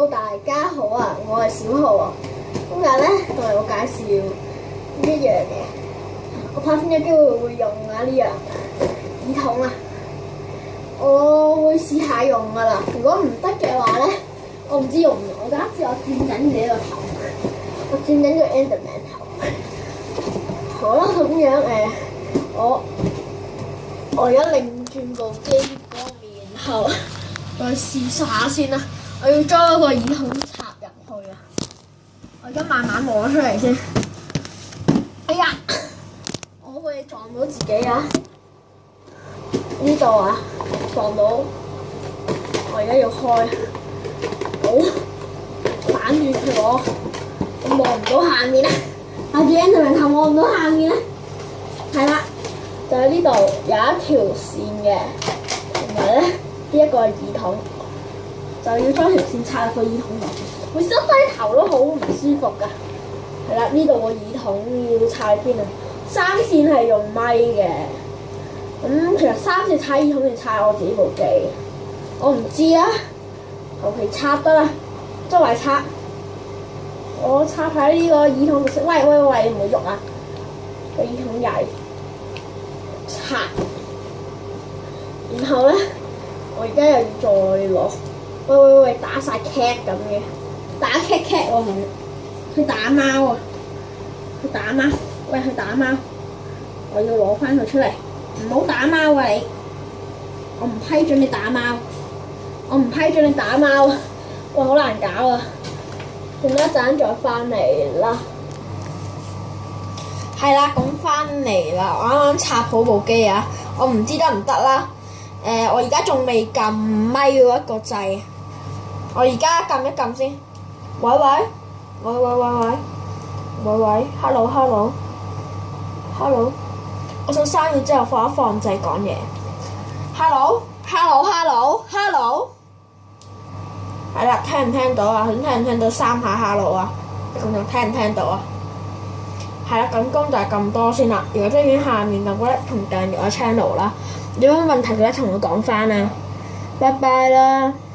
Hello，大家好啊！我係小浩啊。今日咧同我介紹呢一樣嘢，我怕先有機會會用啊呢樣耳筒啊，我會試下用噶啦。如果唔得嘅話咧，我唔知用唔用。我假設我轉緊你個頭，我轉緊個 Enderman 頭。好啦，咁樣我而家擰轉部機嗰面，然後再試下先啦。我要將個耳筒插入去啊！我而家慢慢摸出嚟先。哎呀，我會撞到自己啊！呢度啊，撞到。我而家要開，好反住我望唔到下面啊！戴住 Enderman 頭望唔到下面咧，係啦，就喺呢度有一條線嘅，同埋咧呢一個耳筒，就要將條線插入個耳筒度。會縮低頭都好唔舒服㗎。係啦，呢度個耳筒要插喺邊啊？三線係用咪嘅，咁其實三線插耳筒定插我自己部機，我唔知啊，求其插得啦，周圍插。我插喺呢個耳筒度先，喂，唔好喐啊！個耳筒曳，插。然後咧，我而家又要再攞，喂，打晒 cat 咁嘅，打 cat 喎佢打貓啊！佢打貓，喂佢打貓，我要攞翻佢出嚟，唔好打貓啊你！我唔批准你打貓，我唔批准你打貓啊！喂，好難搞啊！等一陣再翻嚟啦。係啦，咁翻嚟啦，我啱啱插好部機啊，我唔知得唔得啦。我而家仲未撳咪嗰一個掣，我而家撳一撳先。喂，hello，我想3秒之後放一放掣講嘢。hello。係啦，聽唔聽到啊？聽唔聽到3下 hello 啊？咁就聽唔聽到啊？係啦，咁就係咁多先啦。如果中意下面就覺得同訂閱我 channel 啦。有咩問題記得同我講翻啊！拜拜啦〜